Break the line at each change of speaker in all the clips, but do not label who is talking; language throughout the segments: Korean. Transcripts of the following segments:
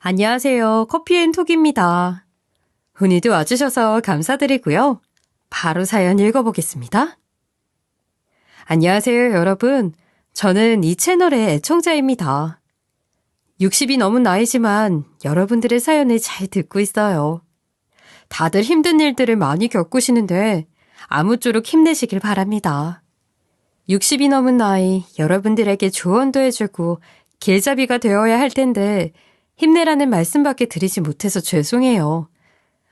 안녕하세요. 커피앤톡입니다. 오늘도 와주셔서 감사드리고요. 바로 사연 읽어보겠습니다. 안녕하세요, 여러분. 저는 이 채널의 애청자입니다. 60이 넘은 나이지만 여러분들의 사연을 잘 듣고 있어요. 다들 힘든 일들을 많이 겪으시는데 아무쪼록 힘내시길 바랍니다. 60이 넘은 나이 여러분들에게 조언도 해주고 길잡이가 되어야 할 텐데 힘내라는 말씀밖에 드리지 못해서 죄송해요.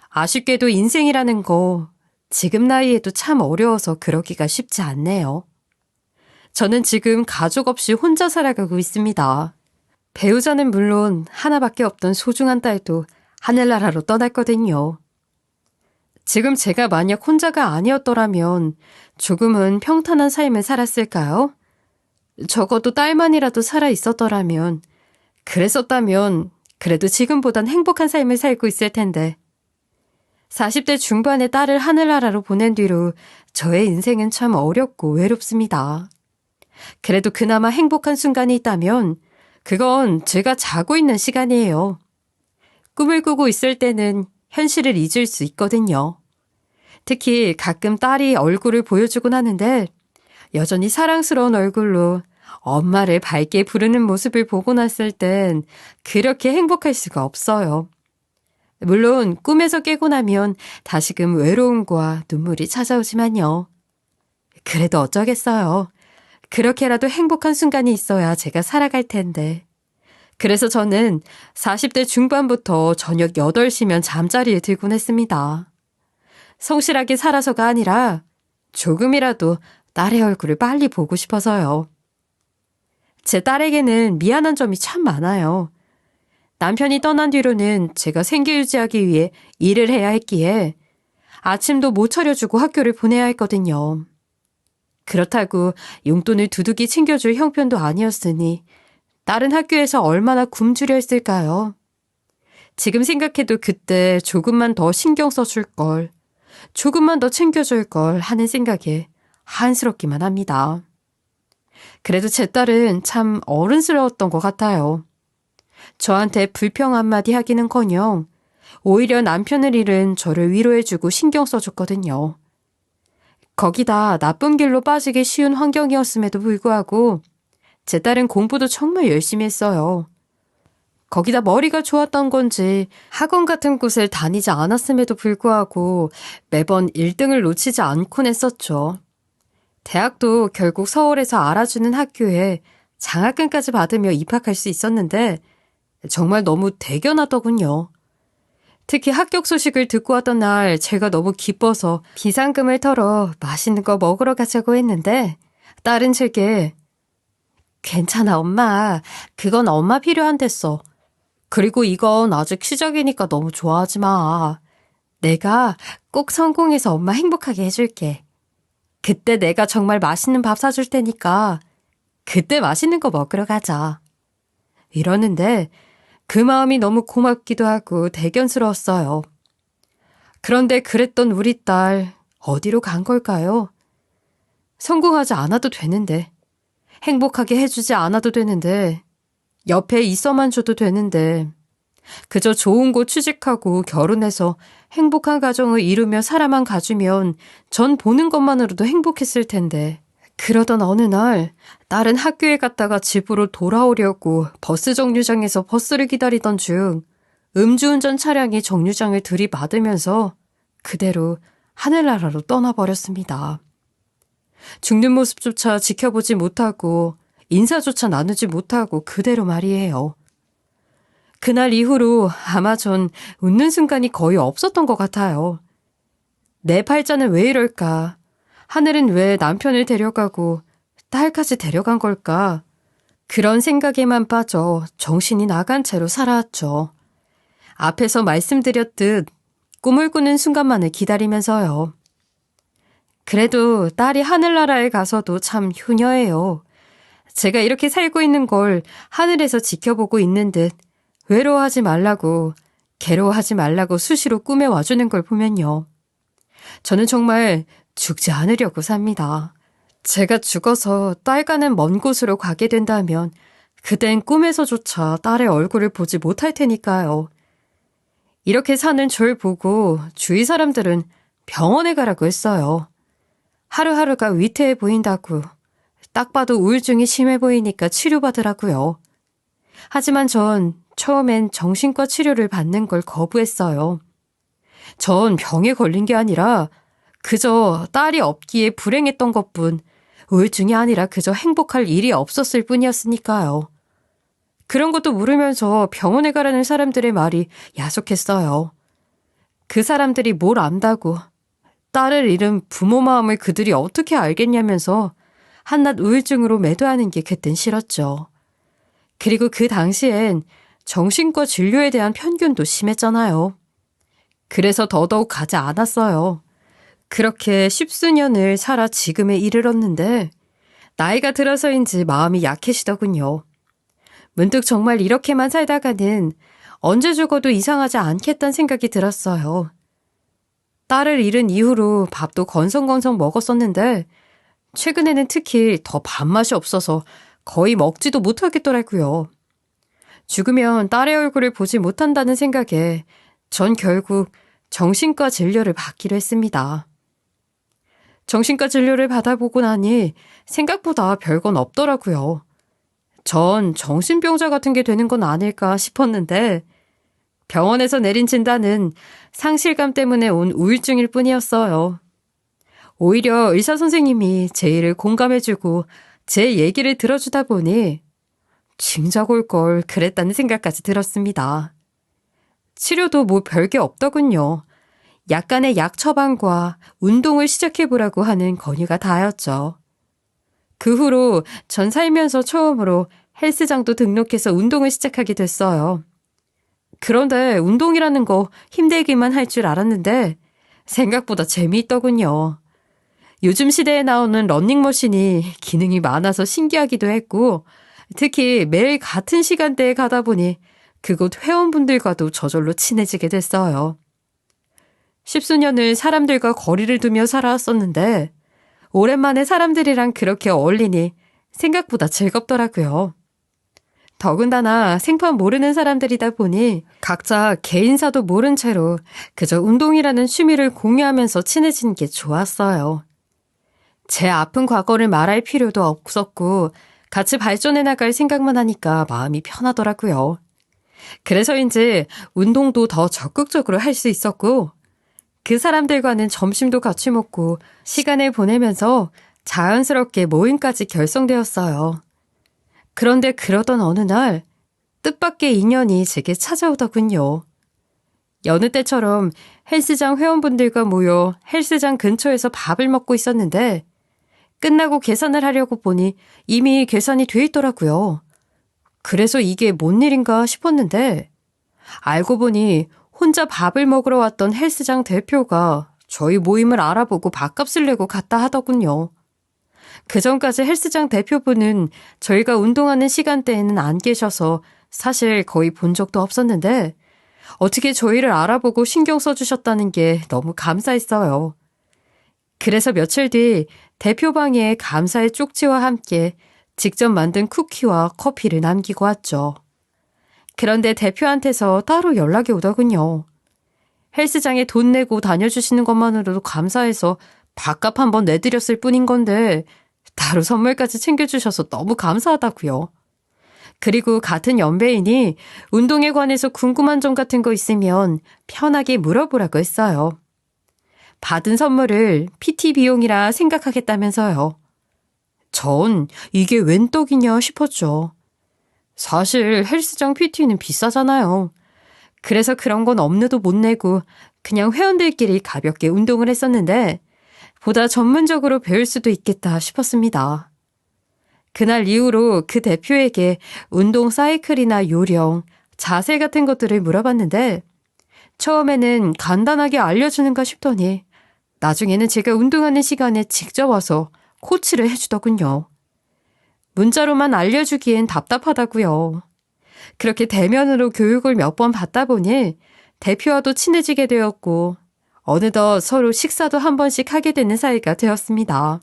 아쉽게도 인생이라는 거 지금 나이에도 참 어려워서 그러기가 쉽지 않네요. 저는 지금 가족 없이 혼자 살아가고 있습니다. 배우자는 물론 하나밖에 없던 소중한 딸도 하늘나라로 떠났거든요. 지금 제가 만약 혼자가 아니었더라면 조금은 평탄한 삶을 살았을까요? 적어도 딸만이라도 살아 있었더라면, 그랬었다면 그래도 지금보단 행복한 삶을 살고 있을 텐데. 40대 중반에 딸을 하늘나라로 보낸 뒤로 저의 인생은 참 어렵고 외롭습니다. 그래도 그나마 행복한 순간이 있다면 그건 제가 자고 있는 시간이에요. 꿈을 꾸고 있을 때는 현실을 잊을 수 있거든요. 특히 가끔 딸이 얼굴을 보여주곤 하는데 여전히 사랑스러운 얼굴로 엄마를 밝게 부르는 모습을 보고 났을 땐 그렇게 행복할 수가 없어요. 물론 꿈에서 깨고 나면 다시금 외로움과 눈물이 찾아오지만요. 그래도 어쩌겠어요. 그렇게라도 행복한 순간이 있어야 제가 살아갈 텐데. 그래서 저는 40대 중반부터 저녁 8시면 잠자리에 들곤 했습니다. 성실하게 살아서가 아니라 조금이라도 딸의 얼굴을 빨리 보고 싶어서요. 제 딸에게는 미안한 점이 참 많아요. 남편이 떠난 뒤로는 제가 생계 유지하기 위해 일을 해야 했기에 아침도 못 차려주고 학교를 보내야 했거든요. 그렇다고 용돈을 두둑이 챙겨줄 형편도 아니었으니 딸은 학교에서 얼마나 굶주려 했을까요? 지금 생각해도 그때 조금만 더 신경 써줄 걸, 조금만 더 챙겨줄 걸 하는 생각에 한스럽기만 합니다. 그래도 제 딸은 참 어른스러웠던 것 같아요. 저한테 불평 한마디 하기는커녕 오히려 남편을 잃은 저를 위로해주고 신경 써줬거든요. 거기다 나쁜 길로 빠지기 쉬운 환경이었음에도 불구하고 제 딸은 공부도 정말 열심히 했어요. 거기다 머리가 좋았던 건지 학원 같은 곳을 다니지 않았음에도 불구하고 매번 1등을 놓치지 않곤 했었죠. 대학도 결국 서울에서 알아주는 학교에 장학금까지 받으며 입학할 수 있었는데 정말 너무 대견하더군요. 특히 합격 소식을 듣고 왔던 날 제가 너무 기뻐서 비상금을 털어 맛있는 거 먹으러 가자고 했는데 딸은 제게 괜찮아 엄마, 그건 엄마 필요한댔어. 그리고 이건 아직 시작이니까 너무 좋아하지 마. 내가 꼭 성공해서 엄마 행복하게 해줄게. 그때 내가 정말 맛있는 밥 사줄 테니까 그때 맛있는 거 먹으러 가자. 이러는데 그 마음이 너무 고맙기도 하고 대견스러웠어요. 그런데 그랬던 우리 딸 어디로 간 걸까요? 성공하지 않아도 되는데, 행복하게 해주지 않아도 되는데, 옆에 있어만 줘도 되는데, 그저 좋은 곳 취직하고 결혼해서 행복한 가정을 이루며 살아만 가주면 전 보는 것만으로도 행복했을 텐데. 그러던 어느 날 딸은 학교에 갔다가 집으로 돌아오려고 버스 정류장에서 버스를 기다리던 중 음주운전 차량이 정류장을 들이받으면서 그대로 하늘나라로 떠나버렸습니다. 죽는 모습조차 지켜보지 못하고 인사조차 나누지 못하고 그대로 말이에요. 그날 이후로 아마 전 웃는 순간이 거의 없었던 것 같아요. 내 팔자는 왜 이럴까? 하늘은 왜 남편을 데려가고 딸까지 데려간 걸까? 그런 생각에만 빠져 정신이 나간 채로 살아왔죠. 앞에서 말씀드렸듯 꿈을 꾸는 순간만을 기다리면서요. 그래도 딸이 하늘나라에 가서도 참 효녀예요. 제가 이렇게 살고 있는 걸 하늘에서 지켜보고 있는 듯 외로워하지 말라고, 괴로워하지 말라고 수시로 꿈에 와주는 걸 보면요. 저는 정말 죽지 않으려고 삽니다. 제가 죽어서 딸과는 먼 곳으로 가게 된다면 그땐 꿈에서조차 딸의 얼굴을 보지 못할 테니까요. 이렇게 사는 절 보고 주위 사람들은 병원에 가라고 했어요. 하루하루가 위태해 보인다고. 딱 봐도 우울증이 심해 보이니까 치료받으라고요. 하지만 전 처음엔 정신과 치료를 받는 걸 거부했어요. 전 병에 걸린 게 아니라 그저 딸이 없기에 불행했던 것뿐, 우울증이 아니라 그저 행복할 일이 없었을 뿐이었으니까요. 그런 것도 모르면서 병원에 가라는 사람들의 말이 야속했어요. 그 사람들이 뭘 안다고, 딸을 잃은 부모 마음을 그들이 어떻게 알겠냐면서 한낱 우울증으로 매도하는 게 그땐 싫었죠. 그리고 그 당시엔 정신과 진료에 대한 편견도 심했잖아요. 그래서 더더욱 가지 않았어요. 그렇게 십수년을 살아 지금에 이르렀는데 나이가 들어서인지 마음이 약해지더군요. 문득 정말 이렇게만 살다가는 언제 죽어도 이상하지 않겠다는 생각이 들었어요. 딸을 잃은 이후로 밥도 건성건성 먹었었는데 최근에는 특히 더 밥맛이 없어서 거의 먹지도 못하겠더라고요. 죽으면 딸의 얼굴을 보지 못한다는 생각에 전 결국 정신과 진료를 받기로 했습니다. 정신과 진료를 받아보고 나니 생각보다 별건 없더라고요. 전 정신병자 같은 게 되는 건 아닐까 싶었는데 병원에서 내린 진단은 상실감 때문에 온 우울증일 뿐이었어요. 오히려 의사 선생님이 제 일을 공감해주고 제 얘기를 들어주다 보니 진작 올 걸 그랬다는 생각까지 들었습니다. 치료도 뭐 별게 없더군요. 약간의 약 처방과 운동을 시작해보라고 하는 권유가 다였죠. 그 후로 전 살면서 처음으로 헬스장도 등록해서 운동을 시작하게 됐어요. 그런데 운동이라는 거 힘들기만 할 줄 알았는데 생각보다 재미있더군요. 요즘 시대에 나오는 러닝머신이 기능이 많아서 신기하기도 했고 특히 매일 같은 시간대에 가다 보니 그곳 회원분들과도 저절로 친해지게 됐어요. 십수년을 사람들과 거리를 두며 살아왔었는데 오랜만에 사람들이랑 그렇게 어울리니 생각보다 즐겁더라고요. 더군다나 생판 모르는 사람들이다 보니 각자 개인사도 모른 채로 그저 운동이라는 취미를 공유하면서 친해지는 게 좋았어요. 제 아픈 과거를 말할 필요도 없었고 같이 발전해 나갈 생각만 하니까 마음이 편하더라고요. 그래서인지 운동도 더 적극적으로 할 수 있었고 그 사람들과는 점심도 같이 먹고 시간을 보내면서 자연스럽게 모임까지 결성되었어요. 그런데 그러던 어느 날 뜻밖의 인연이 제게 찾아오더군요. 여느 때처럼 헬스장 회원분들과 모여 헬스장 근처에서 밥을 먹고 있었는데 끝나고 계산을 하려고 보니 이미 계산이 돼 있더라고요. 그래서 이게 뭔 일인가 싶었는데 알고 보니 혼자 밥을 먹으러 왔던 헬스장 대표가 저희 모임을 알아보고 밥값을 내고 갔다 하더군요. 그전까지 헬스장 대표분은 저희가 운동하는 시간대에는 안 계셔서 사실 거의 본 적도 없었는데 어떻게 저희를 알아보고 신경 써주셨다는 게 너무 감사했어요. 그래서 며칠 뒤 대표방에 감사의 쪽지와 함께 직접 만든 쿠키와 커피를 남기고 왔죠. 그런데 대표한테서 따로 연락이 오더군요. 헬스장에 돈 내고 다녀주시는 것만으로도 감사해서 밥값 한번 내드렸을 뿐인 건데 따로 선물까지 챙겨주셔서 너무 감사하다고요. 그리고 같은 연배이니 운동에 관해서 궁금한 점 같은 거 있으면 편하게 물어보라고 했어요. 받은 선물을 PT 비용이라 생각하겠다면서요. 전 이게 웬 떡이냐 싶었죠. 사실 헬스장 PT는 비싸잖아요. 그래서 그런 건 업무도 못 내고 그냥 회원들끼리 가볍게 운동을 했었는데 보다 전문적으로 배울 수도 있겠다 싶었습니다. 그날 이후로 그 대표에게 운동 사이클이나 요령, 자세 같은 것들을 물어봤는데 처음에는 간단하게 알려주는가 싶더니 나중에는 제가 운동하는 시간에 직접 와서 코치를 해주더군요. 문자로만 알려주기엔 답답하다고요. 그렇게 대면으로 교육을 몇 번 받다 보니 대표와도 친해지게 되었고 어느덧 서로 식사도 한 번씩 하게 되는 사이가 되었습니다.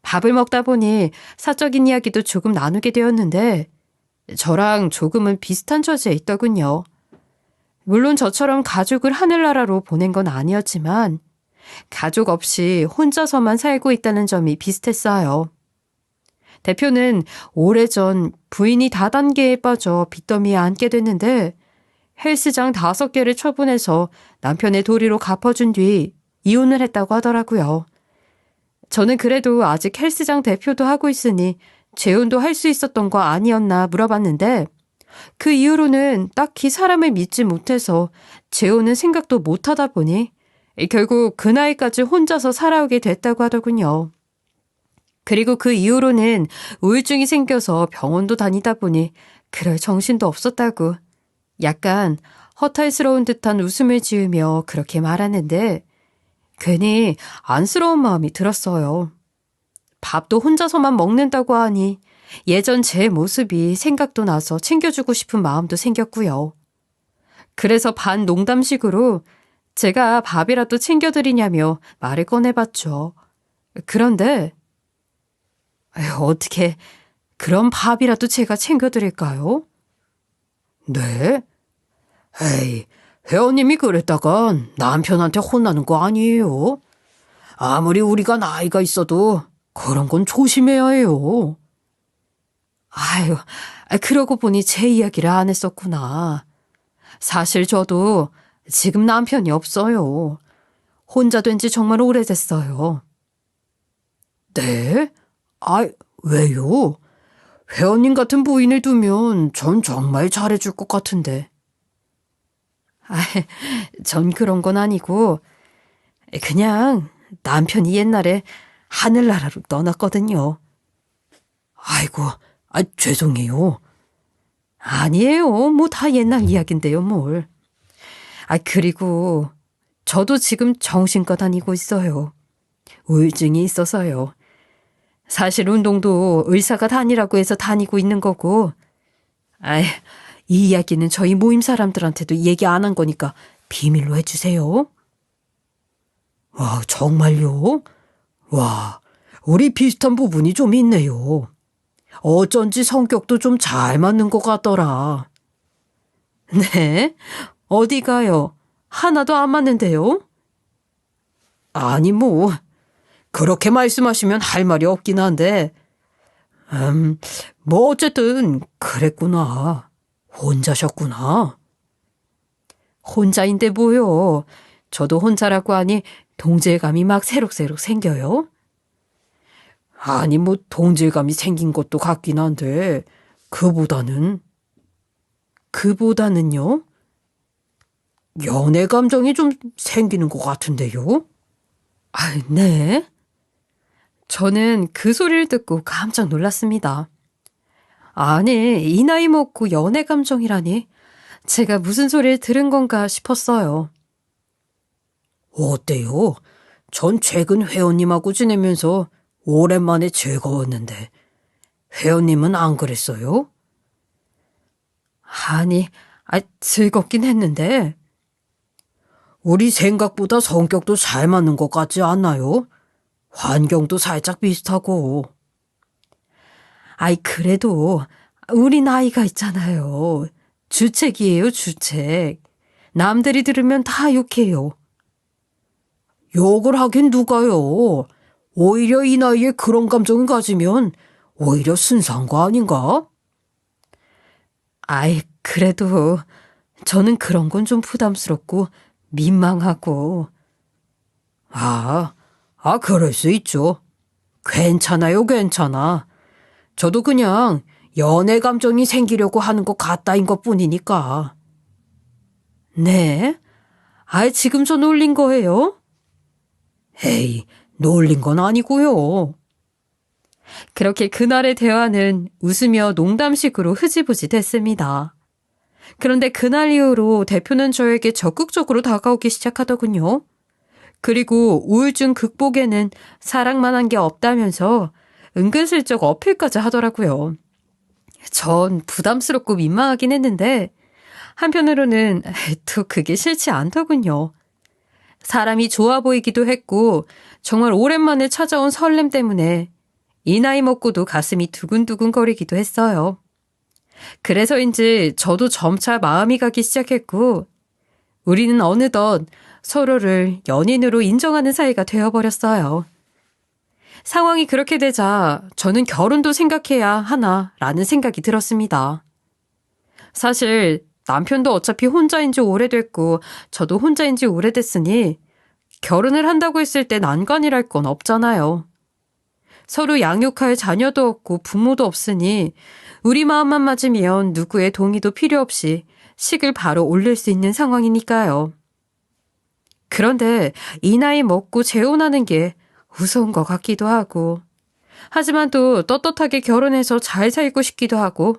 밥을 먹다 보니 사적인 이야기도 조금 나누게 되었는데 저랑 조금은 비슷한 처지에 있더군요. 물론 저처럼 가족을 하늘나라로 보낸 건 아니었지만 가족 없이 혼자서만 살고 있다는 점이 비슷했어요. 대표는 오래전 부인이 다단계에 빠져 빚더미에 앉게 됐는데 헬스장 5개를 처분해서 남편의 도리로 갚아준 뒤 이혼을 했다고 하더라고요. 저는 그래도 아직 헬스장 대표도 하고 있으니 재혼도 할 수 있었던 거 아니었나 물어봤는데 그 이후로는 딱히 사람을 믿지 못해서 재혼은 생각도 못하다 보니 결국 그 나이까지 혼자서 살아오게 됐다고 하더군요. 그리고 그 이후로는 우울증이 생겨서 병원도 다니다 보니 그럴 정신도 없었다고 약간 허탈스러운 듯한 웃음을 지으며 그렇게 말하는데 괜히 안쓰러운 마음이 들었어요. 밥도 혼자서만 먹는다고 하니 예전 제 모습이 생각도 나서 챙겨주고 싶은 마음도 생겼고요. 그래서 반 농담식으로 제가 밥이라도 챙겨드리냐며 말을 꺼내봤죠. 그런데 어떻게 그런 밥이라도 제가 챙겨드릴까요? 네? 에이, 회원님이 그랬다간 남편한테 혼나는 거 아니에요? 아무리 우리가 나이가 있어도 그런 건 조심해야 해요. 아유, 그러고 보니 제 이야기를 안 했었구나. 사실 저도 지금 남편이 없어요. 혼자 된 지 정말 오래됐어요. 네? 왜요? 회원님 같은 부인을 두면 전 정말 잘해줄 것 같은데. 전 그런 건 아니고 그냥 남편이 옛날에 하늘나라로 떠났거든요. 아이고, 죄송해요. 아니에요. 뭐 다 옛날 이야기인데요, 뭘. 그리고 저도 지금 정신과 다니고 있어요. 우울증이 있어서요. 사실 운동도 의사가 다니라고 해서 다니고 있는 거고. 이 이야기는 저희 모임 사람들한테도 얘기 안 한 거니까 비밀로 해주세요. 와, 정말요? 와, 우리 비슷한 부분이 좀 있네요. 어쩐지 성격도 좀 잘 맞는 것 같더라. 네? 어디가요? 하나도 안 맞는데요? 아니, 그렇게 말씀하시면 할 말이 없긴 한데, 어쨌든, 그랬구나. 혼자셨구나. 혼자인데 뭐요? 저도 혼자라고 하니 동질감이 막 새록새록 생겨요. 아니, 동질감이 생긴 것도 같긴 한데, 그보다는요? 연애 감정이 좀 생기는 것 같은데요? 네. 저는 그 소리를 듣고 깜짝 놀랐습니다. 아니, 이 나이 먹고 연애 감정이라니? 제가 무슨 소리를 들은 건가 싶었어요. 어때요? 전 최근 회원님하고 지내면서 오랜만에 즐거웠는데 회원님은 안 그랬어요? 아니, 즐겁긴 했는데 우리 생각보다 성격도 잘 맞는 것 같지 않나요? 환경도 살짝 비슷하고. 그래도 우리 나이가 있잖아요. 주책이에요, 주책. 남들이 들으면 다 욕해요. 욕을 하긴 누가요? 오히려 이 나이에 그런 감정을 가지면 오히려 순수한 거 아닌가? 그래도 저는 그런 건 좀 부담스럽고 민망하고. 그럴 수 있죠. 괜찮아요, 괜찮아. 저도 그냥 연애 감정이 생기려고 하는 것 같다인 것 뿐이니까. 네? 지금 저 놀린 거예요? 에이, 놀린 건 아니고요. 그렇게 그날의 대화는 웃으며 농담식으로 흐지부지 됐습니다. 그런데 그날 이후로 대표는 저에게 적극적으로 다가오기 시작하더군요. 그리고 우울증 극복에는 사랑만 한 게 없다면서 은근슬쩍 어필까지 하더라고요. 전 부담스럽고 민망하긴 했는데 한편으로는 또 그게 싫지 않더군요. 사람이 좋아 보이기도 했고 정말 오랜만에 찾아온 설렘 때문에 이 나이 먹고도 가슴이 두근두근 거리기도 했어요. 그래서인지 저도 점차 마음이 가기 시작했고, 우리는 어느덧 서로를 연인으로 인정하는 사이가 되어버렸어요. 상황이 그렇게 되자 저는 결혼도 생각해야 하나라는 생각이 들었습니다. 사실 남편도 어차피 혼자인 지 오래됐고 저도 혼자인 지 오래됐으니 결혼을 한다고 했을 때 난관이랄 건 없잖아요. 서로 양육할 자녀도 없고 부모도 없으니 우리 마음만 맞으면 누구의 동의도 필요 없이 식을 바로 올릴 수 있는 상황이니까요. 그런데 이 나이 먹고 재혼하는 게 무서운 것 같기도 하고, 하지만 또 떳떳하게 결혼해서 잘 살고 싶기도 하고,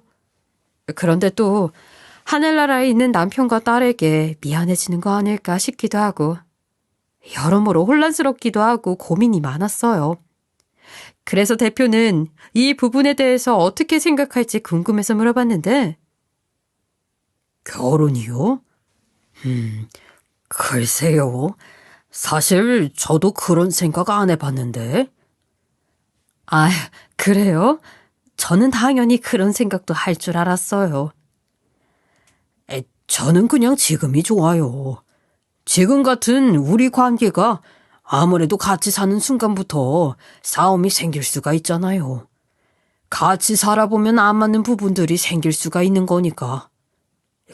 그런데 또 하늘나라에 있는 남편과 딸에게 미안해지는 거 아닐까 싶기도 하고, 여러모로 혼란스럽기도 하고 고민이 많았어요. 그래서 대표는 이 부분에 대해서 어떻게 생각할지 궁금해서 물어봤는데, 결혼이요? 글쎄요. 사실 저도 그런 생각 안 해봤는데. 아, 그래요? 저는 당연히 그런 생각도 할 줄 알았어요. 저는 그냥 지금이 좋아요. 지금 같은 우리 관계가 아무래도 같이 사는 순간부터 싸움이 생길 수가 있잖아요. 같이 살아보면 안 맞는 부분들이 생길 수가 있는 거니까.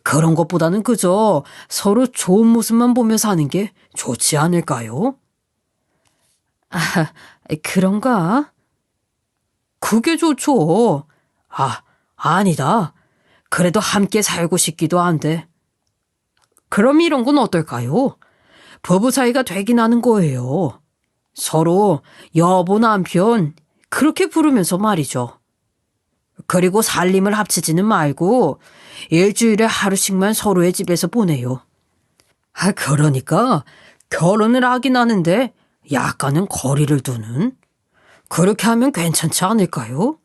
그런 것보다는 그저 서로 좋은 모습만 보며 사는 게 좋지 않을까요? 아, 그런가? 그게 좋죠. 아니다. 그래도 함께 살고 싶기도 한데. 그럼 이런 건 어떨까요? 부부 사이가 되긴 하는 거예요. 서로 여보 남편 그렇게 부르면서 말이죠. 그리고 살림을 합치지는 말고 일주일에 하루씩만 서로의 집에서 보내요. 그러니까 결혼을 하긴 하는데 약간은 거리를 두는? 그렇게 하면 괜찮지 않을까요?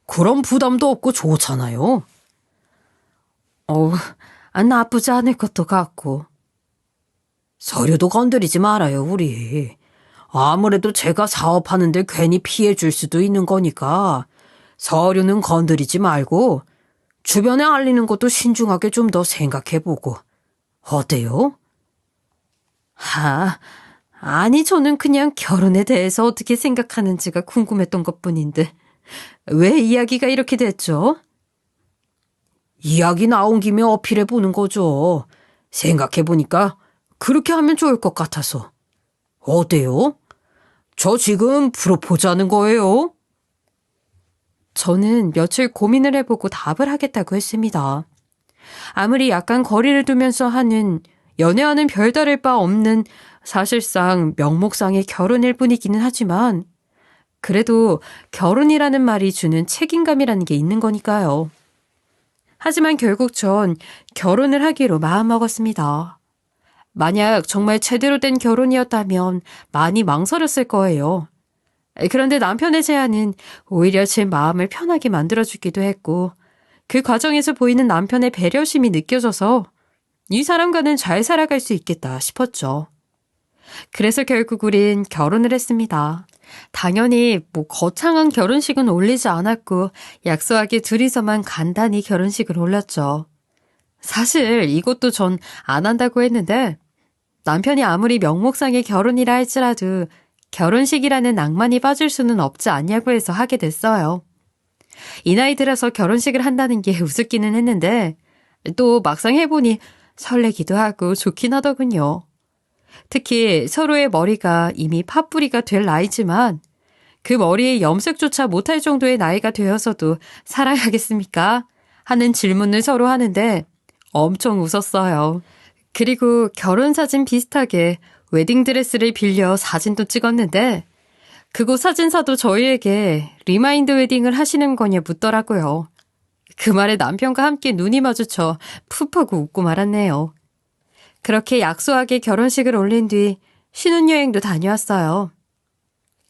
그런 부담도 없고 좋잖아요. 나쁘지 않을 것도 같고. 서류도 건드리지 말아요, 우리. 아무래도 제가 사업하는데 괜히 피해 줄 수도 있는 거니까 서류는 건드리지 말고 주변에 알리는 것도 신중하게 좀 더 생각해보고. 어때요? 아니 저는 그냥 결혼에 대해서 어떻게 생각하는지가 궁금했던 것뿐인데 왜 이야기가 이렇게 됐죠? 이야기 나온 김에 어필해보는 거죠. 생각해보니까 그렇게 하면 좋을 것 같아서. 어때요? 저 지금 프로포즈 하는 거예요? 저는 며칠 고민을 해보고 답을 하겠다고 했습니다. 아무리 약간 거리를 두면서 하는 연애와는 별다를 바 없는 사실상 명목상의 결혼일 뿐이기는 하지만 그래도 결혼이라는 말이 주는 책임감이라는 게 있는 거니까요. 하지만 결국 전 결혼을 하기로 마음먹었습니다. 만약 정말 제대로 된 결혼이었다면 많이 망설였을 거예요. 그런데 남편의 제안은 오히려 제 마음을 편하게 만들어주기도 했고 그 과정에서 보이는 남편의 배려심이 느껴져서 이 사람과는 잘 살아갈 수 있겠다 싶었죠. 그래서 결국 우린 결혼을 했습니다. 당연히 거창한 결혼식은 올리지 않았고 약소하게 둘이서만 간단히 결혼식을 올렸죠. 사실 이것도 전 안 한다고 했는데 남편이 아무리 명목상의 결혼이라 할지라도 결혼식이라는 낭만이 빠질 수는 없지 않냐고 해서 하게 됐어요. 이 나이 들어서 결혼식을 한다는 게 우습기는 했는데 또 막상 해보니 설레기도 하고 좋긴 하더군요. 특히 서로의 머리가 이미 팥뿌리가 될 나이지만 그 머리에 염색조차 못할 정도의 나이가 되어서도 살아야겠습니까? 하는 질문을 서로 하는데 엄청 웃었어요. 그리고 결혼사진 비슷하게 웨딩드레스를 빌려 사진도 찍었는데 그곳 사진사도 저희에게 리마인드 웨딩을 하시는 거냐 묻더라고요. 그 말에 남편과 함께 눈이 마주쳐 푹 하고 웃고 말았네요. 그렇게 약소하게 결혼식을 올린 뒤 신혼여행도 다녀왔어요.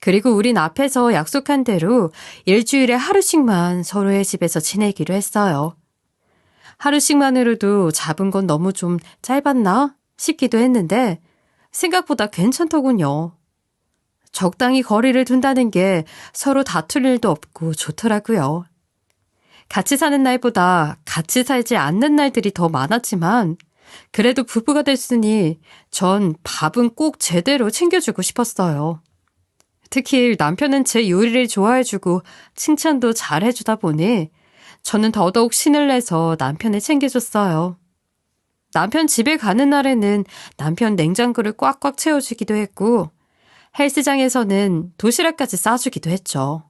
그리고 우린 앞에서 약속한 대로 일주일에 하루씩만 서로의 집에서 지내기로 했어요. 하루씩만으로도 잡은 건 너무 좀 짧았나 싶기도 했는데 생각보다 괜찮더군요. 적당히 거리를 둔다는 게 서로 다툴 일도 없고 좋더라고요. 같이 사는 날보다 같이 살지 않는 날들이 더 많았지만 그래도 부부가 됐으니 전 밥은 꼭 제대로 챙겨주고 싶었어요. 특히 남편은 제 요리를 좋아해주고 칭찬도 잘해주다 보니 저는 더더욱 신을 내서 남편을 챙겨줬어요. 남편 집에 가는 날에는 남편 냉장고를 꽉꽉 채워주기도 했고 헬스장에서는 도시락까지 싸주기도 했죠.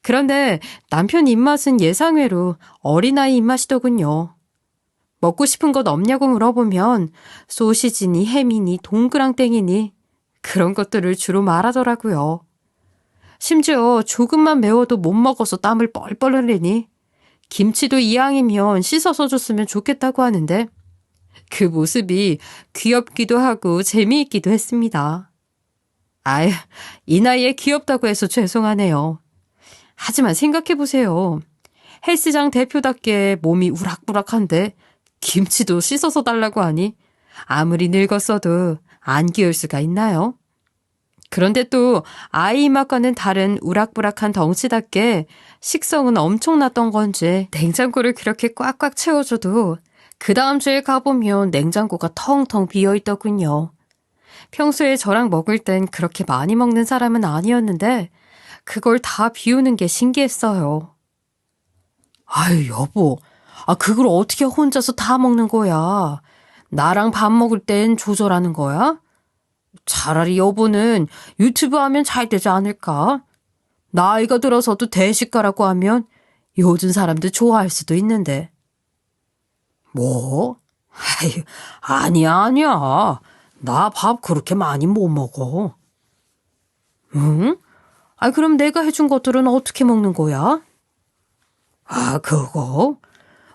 그런데 남편 입맛은 예상외로 어린아이 입맛이더군요. 먹고 싶은 것 없냐고 물어보면 소시지니 햄이니 동그랑땡이니 그런 것들을 주로 말하더라고요. 심지어 조금만 매워도 못 먹어서 땀을 뻘뻘 흘리니 김치도 이왕이면 씻어서 줬으면 좋겠다고 하는데 그 모습이 귀엽기도 하고 재미있기도 했습니다. 아유, 이 나이에 귀엽다고 해서 죄송하네요. 하지만 생각해보세요. 헬스장 대표답게 몸이 우락부락한데 김치도 씻어서 달라고 하니 아무리 늙었어도 안 귀여울 수가 있나요? 그런데 또 아이 입맛과는 다른 우락부락한 덩치답게 식성은 엄청났던 건지 냉장고를 그렇게 꽉꽉 채워줘도 그 다음 주에 가보면 냉장고가 텅텅 비어있더군요. 평소에 저랑 먹을 땐 그렇게 많이 먹는 사람은 아니었는데 그걸 다 비우는 게 신기했어요. 아유, 여보. 그걸 어떻게 혼자서 다 먹는 거야? 나랑 밥 먹을 땐 조절하는 거야? 차라리 여보는 유튜브 하면 잘 되지 않을까? 나이가 들어서도 대식가라고 하면 요즘 사람들 좋아할 수도 있는데. 뭐? 아유, 아니야. 나 밥 그렇게 많이 못 먹어. 응? 그럼 내가 해준 것들은 어떻게 먹는 거야?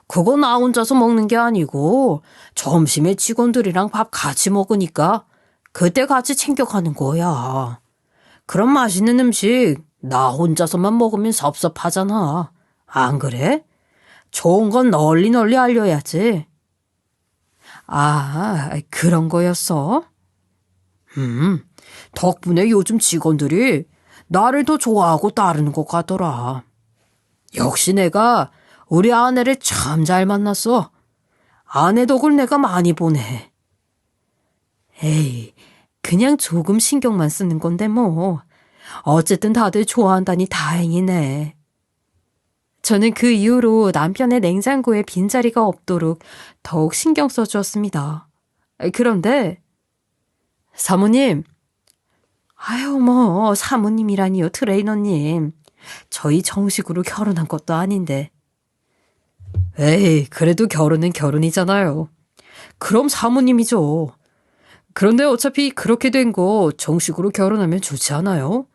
그거 나 혼자서 먹는 게 아니고 점심에 직원들이랑 밥 같이 먹으니까 그때 같이 챙겨가는 거야. 그럼 맛있는 음식 나 혼자서만 먹으면 섭섭하잖아. 안 그래? 좋은 건 널리 널리 알려야지. 그런 거였어? 덕분에 요즘 직원들이 나를 더 좋아하고 따르는 것 같더라. 역시 내가 우리 아내를 참 잘 만났어. 아내 덕을 내가 많이 보내. 에이, 그냥 조금 신경만 쓰는 건데 뭐. 어쨌든 다들 좋아한다니 다행이네. 저는 그 이후로 남편의 냉장고에 빈자리가 없도록 더욱 신경 써주었습니다. 그런데 사모님, 사모님이라니요, 트레이너님. 저희 정식으로 결혼한 것도 아닌데. 에이, 그래도 결혼은 결혼이잖아요. 그럼 사모님이죠. 그런데 어차피 그렇게 된 거 정식으로 결혼하면 좋지 않아요?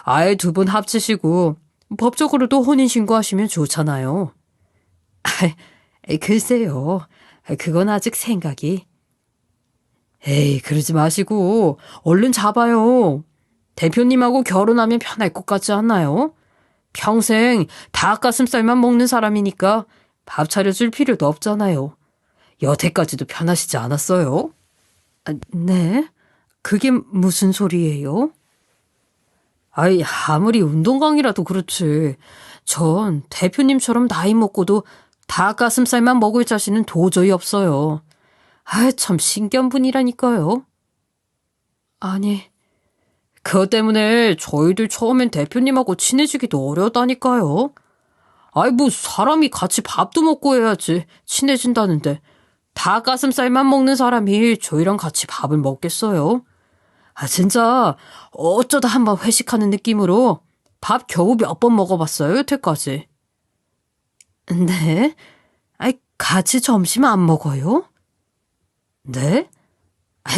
아예 두 분 합치시고 법적으로도 혼인신고하시면 좋잖아요. 글쎄요. 그건 아직 생각이. 에이, 그러지 마시고 얼른 잡아요. 대표님하고 결혼하면 편할 것 같지 않나요? 평생 닭가슴살만 먹는 사람이니까 밥 차려줄 필요도 없잖아요. 여태까지도 편하시지 않았어요? 네? 그게 무슨 소리예요? 아무리 운동광이라도 그렇지. 전 대표님처럼 나이 먹고도 닭가슴살만 먹을 자신은 도저히 없어요. 참 신기한 분이라니까요. 아니, 그것 때문에 저희들 처음엔 대표님하고 친해지기도 어려웠다니까요. 사람이 같이 밥도 먹고 해야지 친해진다는데 닭가슴살만 먹는 사람이 저희랑 같이 밥을 먹겠어요? 진짜 어쩌다 한번 회식하는 느낌으로 밥 겨우 몇 번 먹어봤어요, 여태까지. 네? 같이 점심 안 먹어요? 네?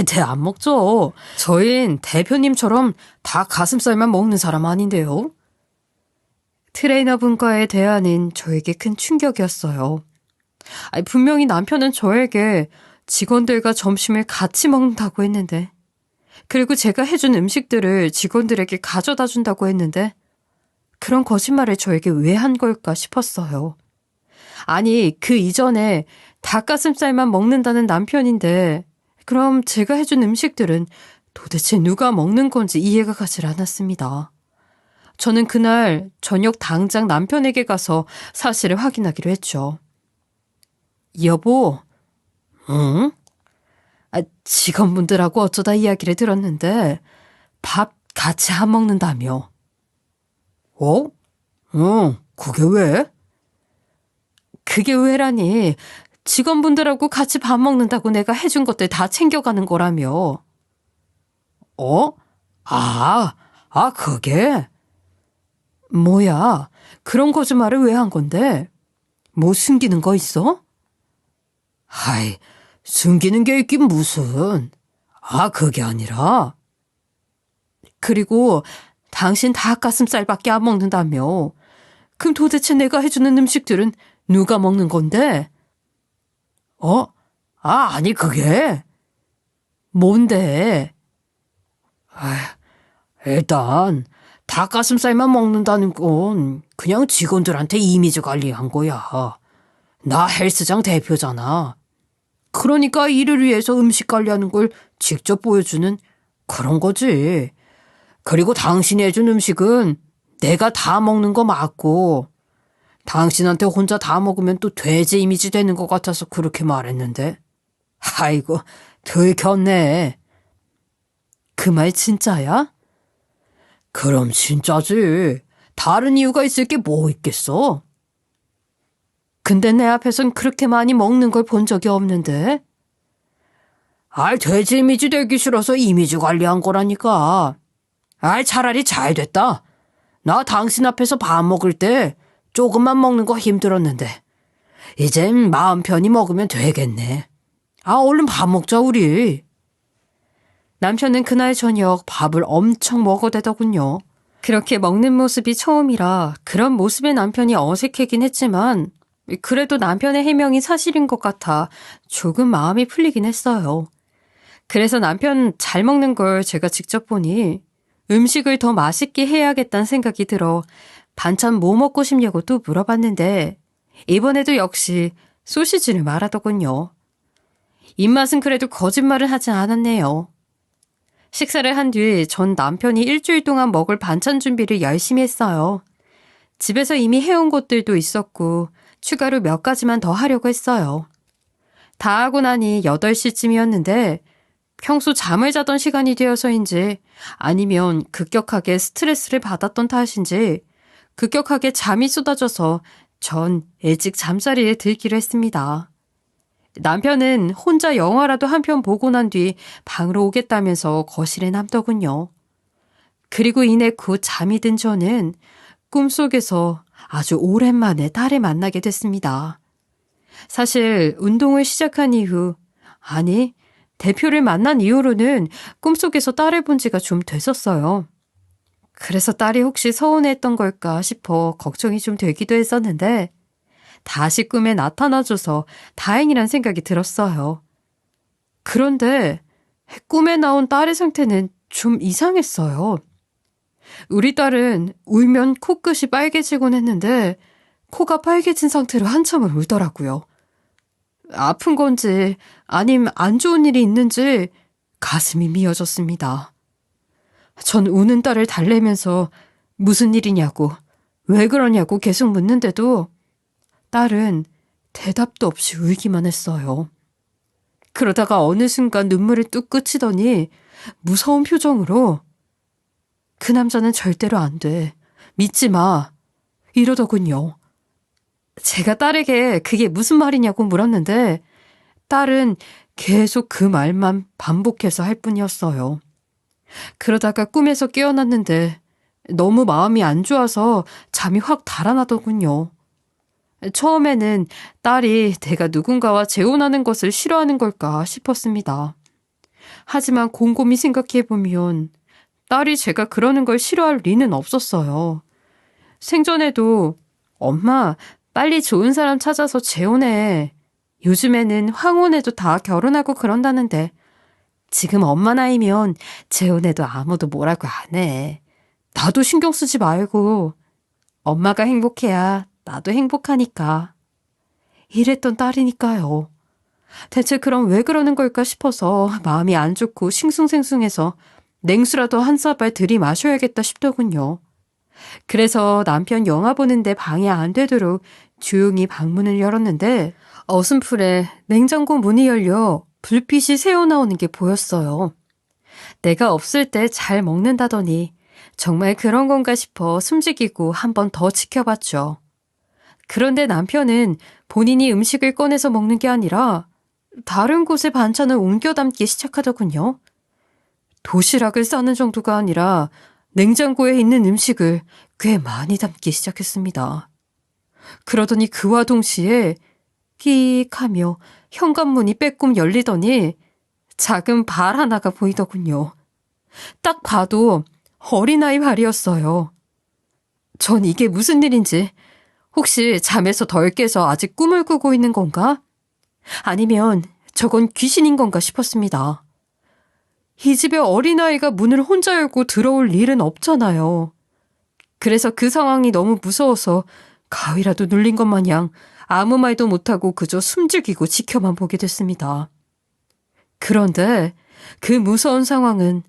네, 안 먹죠. 저흰 대표님처럼 닭 가슴살만 먹는 사람 아닌데요. 트레이너분과의 대화는 저에게 큰 충격이었어요. 분명히 남편은 저에게 직원들과 점심을 같이 먹는다고 했는데, 그리고 제가 해준 음식들을 직원들에게 가져다 준다고 했는데, 그런 거짓말을 저에게 왜 한 걸까 싶었어요. 그 이전에 닭가슴살만 먹는다는 남편인데, 그럼 제가 해준 음식들은 도대체 누가 먹는 건지 이해가 가질 않았습니다. 저는 그날 저녁 당장 남편에게 가서 사실을 확인하기로 했죠. 여보, 응? 직원분들하고 어쩌다 이야기를 들었는데 밥 같이 안 먹는다며. 어? 응, 그게 왜? 그게 왜라니. 직원분들하고 같이 밥 먹는다고 내가 해준 것들 다 챙겨가는 거라며. 어? 그게? 뭐야, 그런 거짓말을 왜 한 건데? 뭐 숨기는 거 있어? 하이, 숨기는 게 있긴 무슨. 그게 아니라. 그리고 당신 닭가슴살밖에 안 먹는다며. 그럼 도대체 내가 해주는 음식들은 누가 먹는 건데? 아니 그게. 뭔데? 일단 닭가슴살만 먹는다는 건 그냥 직원들한테 이미지 관리한 거야. 나 헬스장 대표잖아. 그러니까 이를 위해서 음식 관리하는 걸 직접 보여주는 그런 거지. 그리고 당신이 해준 음식은 내가 다 먹는 거 맞고 당신한테 혼자 다 먹으면 또 돼지 이미지 되는 것 같아서 그렇게 말했는데. 아이고, 들켰네. 그 말 진짜야? 그럼 진짜지. 다른 이유가 있을 게 뭐 있겠어? 근데 내 앞에선 그렇게 많이 먹는 걸 본 적이 없는데. 돼지 이미지 되기 싫어서 이미지 관리한 거라니까. 차라리 잘 됐다. 나 당신 앞에서 밥 먹을 때 조금만 먹는 거 힘들었는데 이젠 마음 편히 먹으면 되겠네. 얼른 밥 먹자 우리. 남편은 그날 저녁 밥을 엄청 먹어대더군요. 그렇게 먹는 모습이 처음이라 그런 모습의 남편이 어색하긴 했지만 그래도 남편의 해명이 사실인 것 같아 조금 마음이 풀리긴 했어요. 그래서 남편 잘 먹는 걸 제가 직접 보니 음식을 더 맛있게 해야겠다는 생각이 들어 반찬 뭐 먹고 싶냐고 또 물어봤는데 이번에도 역시 소시지를 말하더군요. 입맛은 그래도 거짓말을 하지 않았네요. 식사를 한 뒤 전 남편이 일주일 동안 먹을 반찬 준비를 열심히 했어요. 집에서 이미 해온 것들도 있었고 추가로 몇 가지만 더 하려고 했어요. 다 하고 나니 8시쯤이었는데 평소 잠을 자던 시간이 되어서인지 아니면 급격하게 스트레스를 받았던 탓인지 급격하게 잠이 쏟아져서 전 일찍 잠자리에 들기로 했습니다. 남편은 혼자 영화라도 한 편 보고 난 뒤 방으로 오겠다면서 거실에 남더군요. 그리고 이내 곧 잠이 든 저는 꿈속에서 아주 오랜만에 딸을 만나게 됐습니다. 사실 운동을 시작한 이후, 대표를 만난 이후로는 꿈속에서 딸을 본 지가 좀 됐었어요. 그래서 딸이 혹시 서운했던 걸까 싶어 걱정이 좀 되기도 했었는데 다시 꿈에 나타나줘서 다행이란 생각이 들었어요. 그런데 꿈에 나온 딸의 상태는 좀 이상했어요. 우리 딸은 울면 코끝이 빨개지곤 했는데 코가 빨개진 상태로 한참을 울더라고요. 아픈 건지 아님 안 좋은 일이 있는지 가슴이 미어졌습니다. 전 우는 딸을 달래면서 무슨 일이냐고 왜 그러냐고 계속 묻는데도 딸은 대답도 없이 울기만 했어요. 그러다가 어느 순간 눈물을 뚝 그치더니 무서운 표정으로 그 남자는 절대로 안 돼. 믿지 마. 이러더군요. 제가 딸에게 그게 무슨 말이냐고 물었는데 딸은 계속 그 말만 반복해서 할 뿐이었어요. 그러다가 꿈에서 깨어났는데 너무 마음이 안 좋아서 잠이 확 달아나더군요. 처음에는 딸이 내가 누군가와 재혼하는 것을 싫어하는 걸까 싶었습니다. 하지만 곰곰이 생각해보면 딸이 제가 그러는 걸 싫어할 리는 없었어요. 생전에도 엄마 빨리 좋은 사람 찾아서 재혼해. 요즘에는 황혼에도 다 결혼하고 그런다는데 지금 엄마 나이면 재혼해도 아무도 뭐라고 안 해. 나도 신경 쓰지 말고 엄마가 행복해야 나도 행복하니까. 이랬던 딸이니까요. 대체 그럼 왜 그러는 걸까 싶어서 마음이 안 좋고 싱숭생숭해서 냉수라도 한 사발 들이마셔야겠다 싶더군요. 그래서 남편 영화 보는데 방해 안 되도록 조용히 방문을 열었는데 어슴풀에 냉장고 문이 열려 불빛이 새어나오는 게 보였어요. 내가 없을 때 잘 먹는다더니 정말 그런 건가 싶어 숨죽이고 한 번 더 지켜봤죠. 그런데 남편은 본인이 음식을 꺼내서 먹는 게 아니라 다른 곳에 반찬을 옮겨 담기 시작하더군요. 도시락을 싸는 정도가 아니라 냉장고에 있는 음식을 꽤 많이 담기 시작했습니다. 그러더니 그와 동시에 끼익 하며 현관문이 빼꼼 열리더니 작은 발 하나가 보이더군요. 딱 봐도 어린아이 발이었어요. 전 이게 무슨 일인지, 혹시 잠에서 덜 깨서 아직 꿈을 꾸고 있는 건가? 아니면 저건 귀신인 건가 싶었습니다. 이 집에 어린아이가 문을 혼자 열고 들어올 일은 없잖아요. 그래서 그 상황이 너무 무서워서 가위라도 눌린 것 마냥 아무 말도 못하고 그저 숨죽이고 지켜만 보게 됐습니다. 그런데 그 무서운 상황은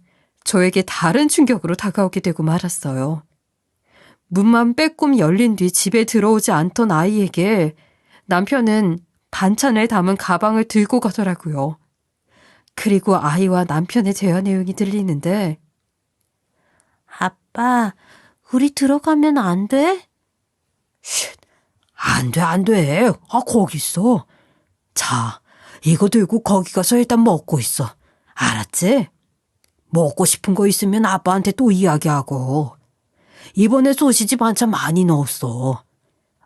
저에게 다른 충격으로 다가오게 되고 말았어요. 문만 빼꼼 열린 뒤 집에 들어오지 않던 아이에게 남편은 반찬을 담은 가방을 들고 가더라고요. 그리고 아이와 남편의 대화 내용이 들리는데, 아빠, 우리 들어가면 안 돼? 쉿, 안 돼. 거기 있어. 자, 이거 들고 거기 가서 일단 먹고 있어. 알았지? 먹고 싶은 거 있으면 아빠한테 또 이야기하고. 이번에 소시지 반찬 많이 넣었어.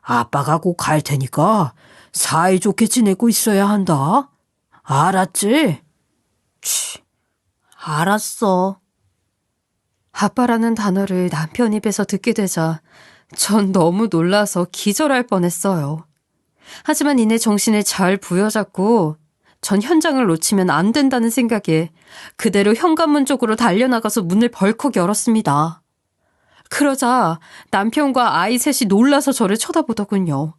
아빠가 꼭 갈 테니까 사이좋게 지내고 있어야 한다. 알았지? 알았어. 아빠라는 단어를 남편 입에서 듣게 되자 전 너무 놀라서 기절할 뻔했어요. 하지만 이내 정신을 잘 부여잡고 전 현장을 놓치면 안 된다는 생각에 그대로 현관문 쪽으로 달려나가서 문을 벌컥 열었습니다. 그러자 남편과 아이 셋이 놀라서 저를 쳐다보더군요.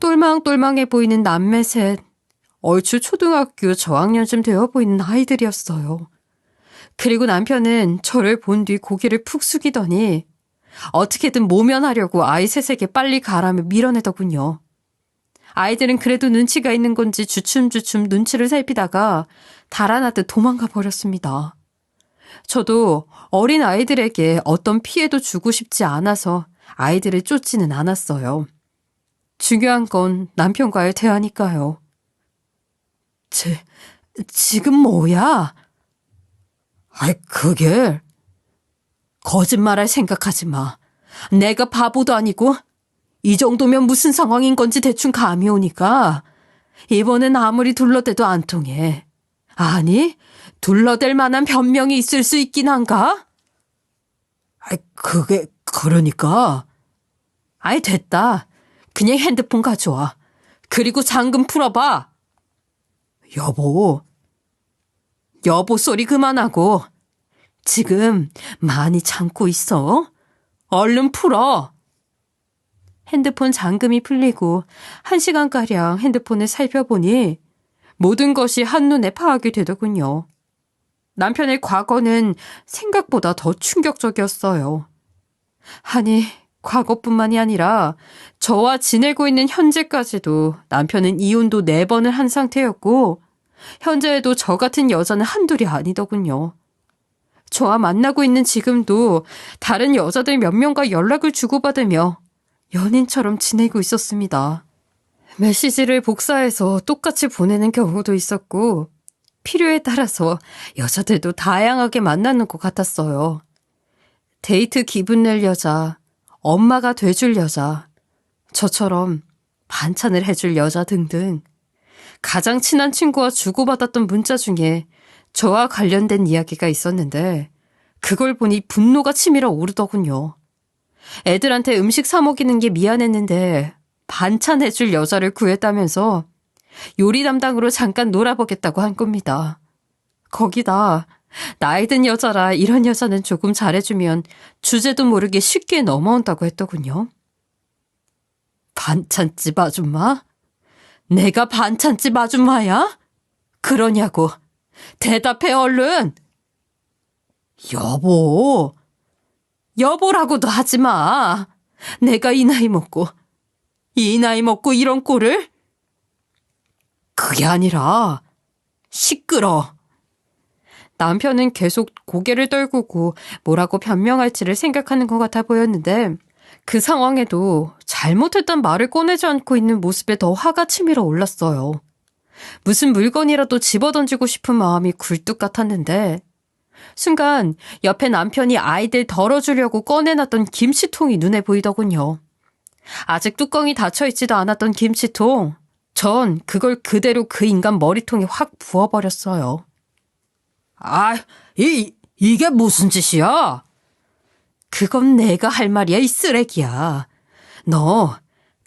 똘망똘망해 보이는 남매 셋, 얼추 초등학교 저학년쯤 되어 보이는 아이들이었어요. 그리고 남편은 저를 본 뒤 고개를 푹 숙이더니 어떻게든 모면하려고 아이 셋에게 빨리 가라며 밀어내더군요. 아이들은 그래도 눈치가 있는 건지 주춤주춤 눈치를 살피다가 달아나듯 도망가 버렸습니다. 저도 어린 아이들에게 어떤 피해도 주고 싶지 않아서 아이들을 쫓지는 않았어요. 중요한 건 남편과의 대화니까요. 지금 뭐야? 그게 거짓말할 생각하지 마. 내가 바보도 아니고 이 정도면 무슨 상황인 건지 대충 감이 오니까 이번엔 아무리 둘러대도 안 통해. 아니, 둘러댈 만한 변명이 있을 수 있긴 한가? 그게 그러니까. 됐다. 그냥 핸드폰 가져와. 그리고 잠금 풀어봐. 여보 소리 그만하고. 지금 많이 참고 있어. 얼른 풀어. 핸드폰 잠금이 풀리고 1시간가량 핸드폰을 살펴보니 모든 것이 한눈에 파악이 되더군요. 남편의 과거는 생각보다 더 충격적이었어요. 아니, 과거뿐만이 아니라 저와 지내고 있는 현재까지도 남편은 이혼도 4번을 한 상태였고 현재에도 저 같은 여자는 한둘이 아니더군요. 저와 만나고 있는 지금도 다른 여자들 몇 명과 연락을 주고받으며 연인처럼 지내고 있었습니다. 메시지를 복사해서 똑같이 보내는 경우도 있었고 필요에 따라서 여자들도 다양하게 만나는 것 같았어요. 데이트 기분 낼 여자, 엄마가 돼줄 여자, 저처럼 반찬을 해줄 여자 등등 가장 친한 친구와 주고받았던 문자 중에 저와 관련된 이야기가 있었는데 그걸 보니 분노가 치밀어 오르더군요. 애들한테 음식 사 먹이는 게 미안했는데 반찬 해줄 여자를 구했다면서 요리 담당으로 잠깐 놀아보겠다고 한 겁니다. 거기다 나이 든 여자라 이런 여자는 조금 잘해주면 주제도 모르게 쉽게 넘어온다고 했더군요. 반찬집 아줌마? 내가 반찬집 아줌마야? 그러냐고. 대답해 얼른. 여보. 여보라고도 하지 마. 내가 이 나이 먹고 이런 꼴을? 그게 아니라 시끄러. 남편은 계속 고개를 떨구고 뭐라고 변명할지를 생각하는 것 같아 보였는데 그 상황에도 잘못했단 말을 꺼내지 않고 있는 모습에 더 화가 치밀어 올랐어요. 무슨 물건이라도 집어던지고 싶은 마음이 굴뚝 같았는데 순간 옆에 남편이 아이들 덜어주려고 꺼내놨던 김치통이 눈에 보이더군요. 아직 뚜껑이 닫혀있지도 않았던 김치통. 전 그걸 그대로 그 인간 머리통에 확 부어버렸어요. 아, 이게 무슨 짓이야? 그건 내가 할 말이야, 이 쓰레기야. 너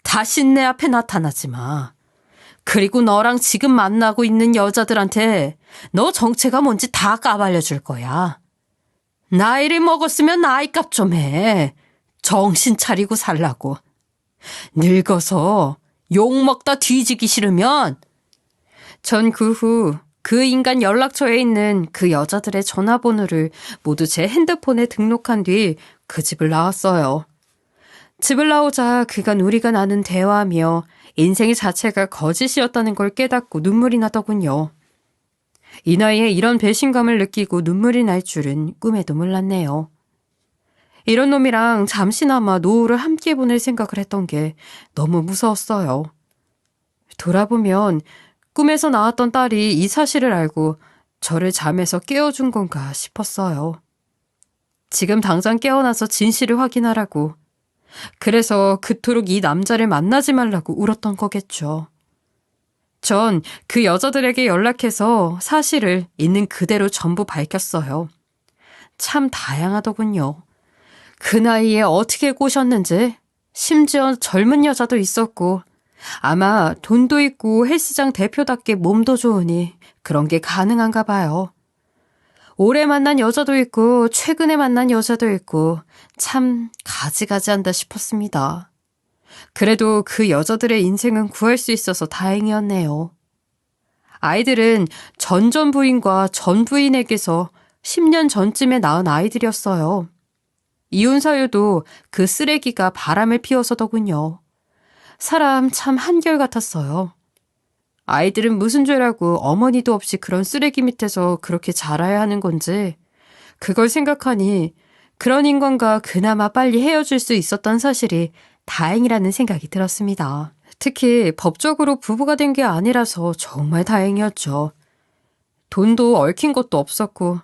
다신 내 앞에 나타나지 마. 그리고 너랑 지금 만나고 있는 여자들한테 너 정체가 뭔지 다 까발려줄 거야. 나이를 먹었으면 나이값 좀 해. 정신 차리고 살라고. 늙어서 욕 먹다 뒤지기 싫으면. 전 그 후 그 인간 연락처에 있는 그 여자들의 전화번호를 모두 제 핸드폰에 등록한 뒤 그 집을 나왔어요. 집을 나오자 그간 우리가 나눈 대화며 인생 자체가 거짓이었다는 걸 깨닫고 눈물이 나더군요. 이 나이에 이런 배신감을 느끼고 눈물이 날 줄은 꿈에도 몰랐네요. 이런 놈이랑 잠시나마 노후를 함께 보낼 생각을 했던 게 너무 무서웠어요. 돌아보면 꿈에서 나왔던 딸이 이 사실을 알고 저를 잠에서 깨워준 건가 싶었어요. 지금 당장 깨어나서 진실을 확인하라고. 그래서 그토록 이 남자를 만나지 말라고 울었던 거겠죠. 전 그 여자들에게 연락해서 사실을 있는 그대로 전부 밝혔어요. 참 다양하더군요. 그 나이에 어떻게 꼬셨는지, 심지어 젊은 여자도 있었고 아마 돈도 있고 헬스장 대표답게 몸도 좋으니 그런 게 가능한가 봐요. 오래 만난 여자도 있고 최근에 만난 여자도 있고 참 가지가지한다 싶었습니다. 그래도 그 여자들의 인생은 구할 수 있어서 다행이었네요. 아이들은 전 부인과 전 부인에게서 10년 전쯤에 낳은 아이들이었어요. 이혼 사유도 그 쓰레기가 바람을 피워서더군요. 사람 참 한결같았어요. 아이들은 무슨 죄라고 어머니도 없이 그런 쓰레기 밑에서 그렇게 자라야 하는 건지 그걸 생각하니 그런 인간과 그나마 빨리 헤어질 수 있었던 사실이 다행이라는 생각이 들었습니다. 특히 법적으로 부부가 된 게 아니라서 정말 다행이었죠. 돈도 얽힌 것도 없었고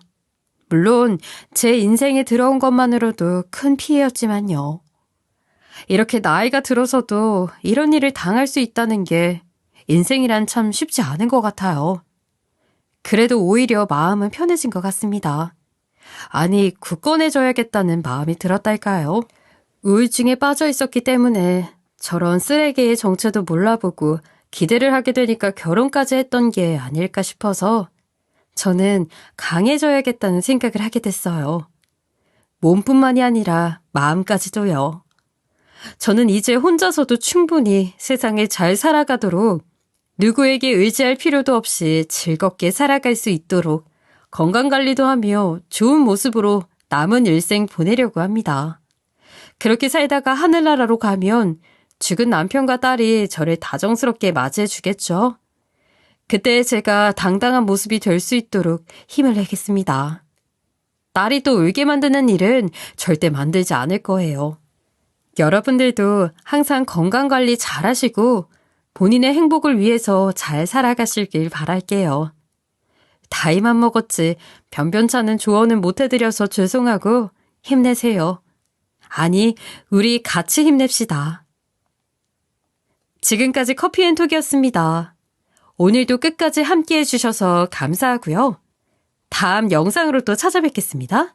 물론 제 인생에 들어온 것만으로도 큰 피해였지만요. 이렇게 나이가 들어서도 이런 일을 당할 수 있다는 게 인생이란 참 쉽지 않은 것 같아요. 그래도 오히려 마음은 편해진 것 같습니다. 아니, 굳건해져야겠다는 마음이 들었달까요? 우울증에 빠져 있었기 때문에 저런 쓰레기의 정체도 몰라보고 기대를 하게 되니까 결혼까지 했던 게 아닐까 싶어서 저는 강해져야겠다는 생각을 하게 됐어요. 몸뿐만이 아니라 마음까지도요. 저는 이제 혼자서도 충분히 세상을 잘 살아가도록 누구에게 의지할 필요도 없이 즐겁게 살아갈 수 있도록 건강관리도 하며 좋은 모습으로 남은 일생 보내려고 합니다. 그렇게 살다가 하늘나라로 가면 죽은 남편과 딸이 저를 다정스럽게 맞이해 주겠죠. 그때 제가 당당한 모습이 될 수 있도록 힘을 내겠습니다. 딸이 또 울게 만드는 일은 절대 만들지 않을 거예요. 여러분들도 항상 건강관리 잘 하시고 본인의 행복을 위해서 잘 살아가시길 바랄게요. 나이만 먹었지 변변찮은 조언은 못해드려서 죄송하고 힘내세요. 아니, 우리 같이 힘냅시다. 지금까지 커피앤톡이었습니다. 오늘도 끝까지 함께해 주셔서 감사하고요. 다음 영상으로 또 찾아뵙겠습니다.